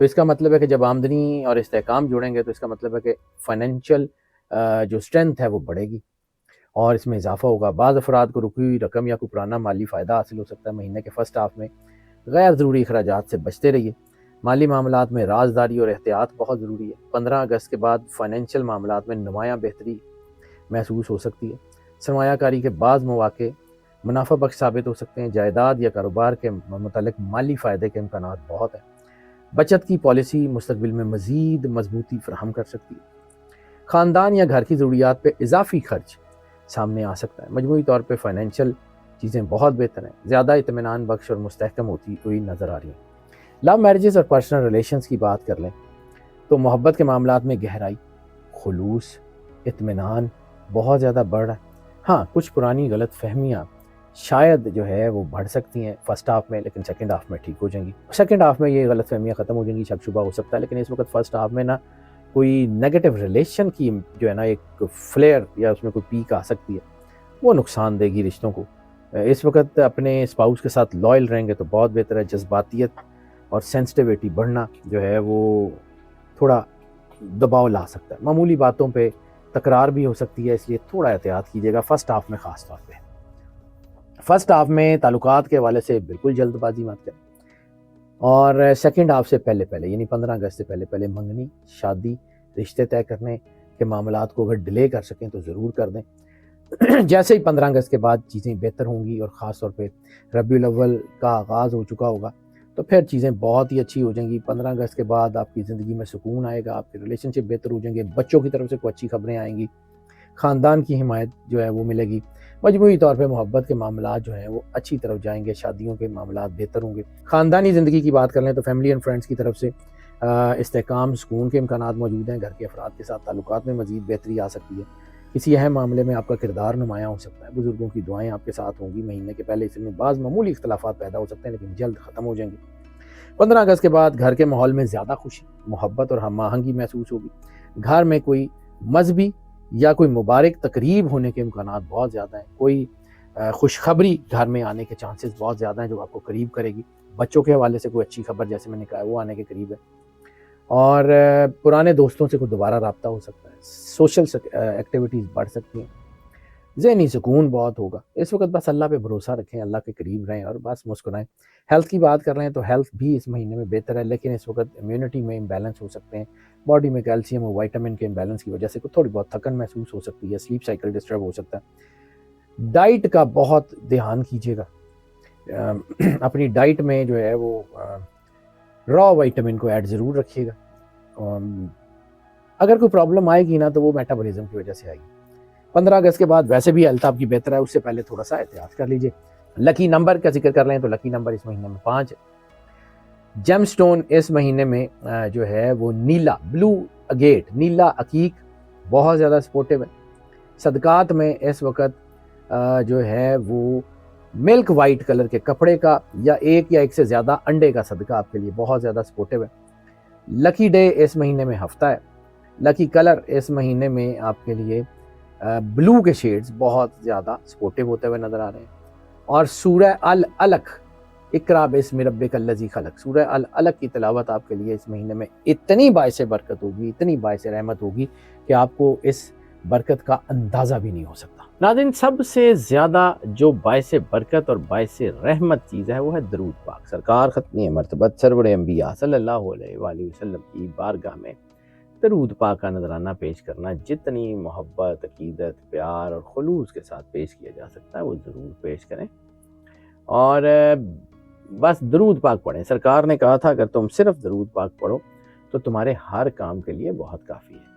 تو اس کا مطلب ہے کہ جب آمدنی اور استحکام جڑیں گے تو اس کا مطلب ہے کہ فائنینشیل جو اسٹرینتھ ہے وہ بڑھے گی اور اس میں اضافہ ہوگا۔ بعض افراد کو رکی ہوئی رقم یا کوئی پرانا مالی فائدہ حاصل ہو سکتا ہے۔ مہینے کے فرسٹ ہاف میں غیر ضروری اخراجات سے بچتے رہیے۔ مالی معاملات میں رازداری اور احتیاط بہت ضروری ہے۔ 15 اگست کے بعد فائنینشیل معاملات میں نمایاں بہتری محسوس ہو سکتی ہے۔ سرمایہ کاری کے بعض مواقع منافع بخش ثابت ہو سکتے ہیں۔ جائیداد یا کاروبار کے متعلق مالی فائدے کے امکانات بہت ہیں۔ بچت کی پالیسی مستقبل میں مزید مضبوطی فراہم کر سکتی ہے۔ خاندان یا گھر کی ضروریات پہ اضافی خرچ سامنے آ سکتا ہے۔ مجموعی طور پہ فائنینشیل چیزیں بہت بہتر ہیں، زیادہ اطمینان بخش اور مستحکم ہوتی ہوئی نظر آ رہی ہیں۔ لو میرجز اور پرسنل ریلیشنز کی بات کر لیں تو محبت کے معاملات میں گہرائی، خلوص، اطمینان بہت زیادہ بڑھ رہا ہے۔ ہاں، کچھ پرانی غلط فہمیاں شاید جو ہے وہ بڑھ سکتی ہیں فرسٹ ہاف میں، لیکن سیکنڈ ہاف میں ٹھیک ہو جائیں گی۔ سیکنڈ ہاف میں یہ غلط فہمیاں ختم ہو جائیں گی، شک شبہ ہو سکتا ہے، لیکن اس وقت فرسٹ ہاف میں نا کوئی نیگیٹو ریلیشن کی جو ہے نا ایک فلیئر یا اس میں کوئی پیک آ سکتی ہے، وہ نقصان دے گی رشتوں کو۔ اس وقت اپنے اسپاؤس کے ساتھ لائل رہیں گے تو بہت بہتر ہے۔ جذباتیت اور سینسٹیویٹی بڑھنا جو ہے وہ تھوڑا دباؤ لا سکتا ہے، معمولی باتوں پہ تکرار بھی ہو سکتی ہے، اس لیے تھوڑا احتیاط کیجیے گا فرسٹ ہاف میں۔ خاص طور پہ فرسٹ ہاف میں تعلقات کے حوالے سے بالکل جلد بازی مت کریں، اور سیکنڈ ہاف سے پہلے یعنی 15 اگست سے پہلے منگنی، شادی، رشتے طے کرنے کے معاملات کو اگر ڈیلے کر سکیں تو ضرور کر دیں۔ جیسے ہی 15 اگست کے بعد چیزیں بہتر ہوں گی اور خاص طور پہ ربیع الاول کا آغاز ہو چکا ہوگا تو پھر چیزیں بہت ہی اچھی ہو جائیں گی۔ 15 اگست کے بعد آپ کی زندگی میں سکون آئے گا، آپ کے ریلیشن شپ بہتر ہو جائیں گے، بچوں کی طرف سے کوئی اچھی خبریں آئیں گی، خاندان کی حمایت جو ہے وہ ملے گی۔ مجموعی طور پہ محبت کے معاملات جو ہیں وہ اچھی طرف جائیں گے، شادیوں کے معاملات بہتر ہوں گے۔ خاندانی زندگی کی بات کر لیں تو فیملی اینڈ فرینڈس کی طرف سے استحکام، سکون کے امکانات موجود ہیں۔ گھر کے افراد کے ساتھ تعلقات میں مزید بہتری آ سکتی ہے۔ کسی اہم معاملے میں آپ کا کردار نمایاں ہو سکتا ہے۔ بزرگوں کی دعائیں آپ کے ساتھ ہوں گی۔ مہینے کے پہلے حصے میں بعض معمولی اختلافات پیدا ہو سکتے ہیں لیکن جلد ختم ہو جائیں گے۔ 15 اگست کے بعد گھر کے ماحول میں زیادہ خوشی، محبت اور ہم آہنگی محسوس ہوگی۔ گھر میں کوئی مذہبی یا کوئی مبارک تقریب ہونے کے امکانات بہت زیادہ ہیں۔ کوئی خوشخبری گھر میں آنے کے چانسز بہت زیادہ ہیں جو آپ کو قریب کرے گی۔ بچوں کے حوالے سے کوئی اچھی خبر جیسے میں نے کہا وہ آنے کے قریب ہے، اور پرانے دوستوں سے کوئی دوبارہ رابطہ ہو سکتا ہے۔ سوشل ایکٹیویٹیز بڑھ سکتی ہیں۔ ذہنی سکون بہت ہوگا۔ اس وقت بس اللہ پہ بھروسہ رکھیں، اللہ کے قریب رہیں اور بس مسکرائیں۔ ہیلتھ کی بات کر رہے ہیں تو ہیلتھ بھی اس مہینے میں بہتر ہے، لیکن اس وقت امیونٹی میں امبیلنس ہو سکتے ہیں۔ باڈی میں کیلشیم اور وائٹامن کے امبیلنس کی وجہ سے تھوڑی بہت تھکن محسوس ہو سکتی ہے، سلیپ سائیکل ڈسٹرب ہو سکتا ہے۔ ڈائٹ کا بہت دھیان کیجیے گا۔ اپنی ڈائٹ میں جو ہے وہ را وائٹامن کو ایڈ ضرور رکھیے گا۔ اگر کوئی پرابلم آئے گی نا تو وہ میٹابولزم کی وجہ سے آئے گی۔ 15 اگست کے بعد ویسے بھی ہیلتھ آپ کی بہتر ہے، اس سے پہلے تھوڑا سا احتیاط کر لیجئے۔ لکی نمبر کا ذکر کر لیں تو لکی نمبر اس مہینے میں 5 ہے۔ جیم سٹون اس مہینے میں جو ہے وہ نیلا، بلو اگیٹ، نیلا عقیق بہت زیادہ سپورٹیو ہے۔ صدقات میں اس وقت جو ہے وہ ملک وائٹ کلر کے کپڑے کا یا ایک سے زیادہ انڈے کا صدقہ آپ کے لیے بہت زیادہ سپورٹیو ہے۔ لکی ڈے اس مہینے میں ہفتہ ہے۔ لکی کلر اس مہینے میں آپ کے لیے بلو کے شیڈز بہت زیادہ سپورٹیو ہوتے ہوئے نظر آ رہے ہیں۔ اور سورہ العلق، اقرا باسم ربک الذی خلق، سورہ العلق کی تلاوت آپ کے لیے اس مہینے میں اتنی باعث برکت ہوگی، اتنی باعث رحمت ہوگی کہ آپ کو اس برکت کا اندازہ بھی نہیں ہو سکتا۔ ناظرین، سب سے زیادہ جو باعث برکت اور باعث رحمت چیز ہے وہ ہے درود پاک۔ سرکار ختمی مرتبت سرور انبیاء صلی اللہ علیہ وآلہ وسلم کی بارگاہ میں درود پاک کا نذرانہ پیش کرنا جتنی محبت، عقیدت، پیار اور خلوص کے ساتھ پیش کیا جا سکتا ہے وہ ضرور پیش کریں، اور بس درود پاک پڑھیں۔ سرکار نے کہا تھا اگر تم صرف درود پاک پڑھو تو تمہارے ہر کام کے لیے بہت کافی ہے۔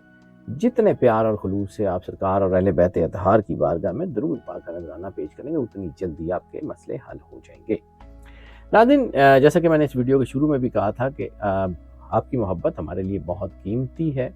جتنے پیار اور خلوص سے آپ سرکار اور اہل بیت اطہار کی بارگاہ میں درود پاک کا نذرانہ پیش کریں گے اتنی جلدی آپ کے مسئلے حل ہو جائیں گے۔ ناظرین، جیسا کہ میں نے اس ویڈیو کے شروع میں بھی کہا تھا کہ آپ کی محبت ہمارے لیے بہت قیمتی ہے،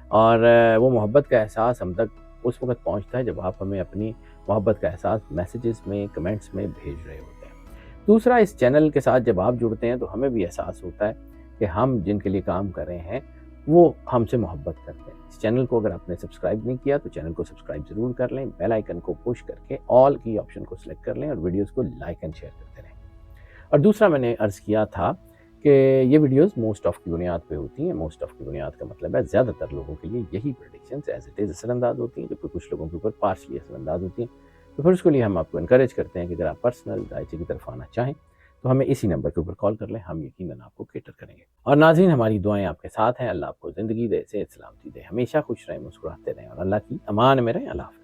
اور وہ محبت کا احساس ہم تک اس وقت پہنچتا ہے جب آپ ہمیں اپنی محبت کا احساس میسیجز میں، کمنٹس میں بھیج رہے ہوتے ہیں۔ دوسرا، اس چینل کے ساتھ جب آپ جڑتے ہیں تو ہمیں بھی احساس ہوتا ہے کہ ہم جن کے لیے کام کر رہے ہیں وہ ہم سے محبت کرتے ہیں۔ اس چینل کو اگر آپ نے سبسکرائب نہیں کیا تو چینل کو سبسکرائب ضرور کر لیں، بیل آئیکن کو پش کر کے آل کی آپشن کو سلیکٹ کر لیں اور ویڈیوز کو لائک اینڈ شیئر کرتے رہیں۔ اور دوسرا، میں نے عرض کیا تھا کہ یہ ویڈیوز موسٹ آف کی بنیاد پہ ہوتی ہیں. موسٹ آف کی بنیاد کا مطلب ہے زیادہ تر لوگوں کے لیے یہی پریڈکشنز ایز اٹ از اثر انداز ہوتی ہیں، جبکہ کچھ لوگوں کے اوپر پارشلی اثر انداز ہوتی ہیں. تو پھر اس کے لیے ہم آپ کو انکریج کرتے ہیں کہ اگر آپ پرسنل رائٹنگ کی طرف آنا چاہیں تو ہمیں اسی نمبر کے اوپر کال کر لیں، ہم یقیناً آپ کو کیٹر کریں گے. اور ناظرین، ہماری دعائیں آپ کے ساتھ ہیں. اللہ آپ کو زندگی دے، صحت سلامتی دے، ہمیشہ خوش رہیں، مسکراتے رہیں اور اللہ کی امان میں رہیں. اللہ حافظ.